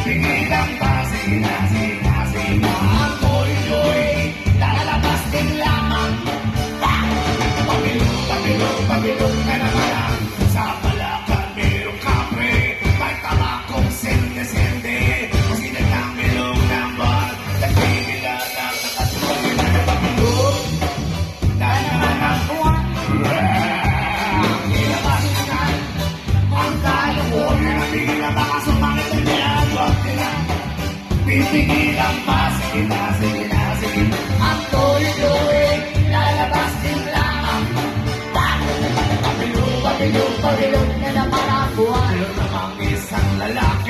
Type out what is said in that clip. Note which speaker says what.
Speaker 1: Pigilan pa, sige na, sige na, sige na. Ang koy-koy, lalabas din lamang. Pabilog na naman. Sa Balacan mayroong kapre, may tabakong sende-sende. Kasi nagkamilong ng bag, nagpipila ng nakatulog na napabilog. Dahil naman ang buwan, ilabas na ang kalungkot na nabigil na baka sumangit ang diyan. Huwag nila pipigilan pa, sige na, sige na, sige na. Ang tuloy-tuloy, lalabas din lamang. Pabilog na naman ang buwan. Pero namang isang lalaki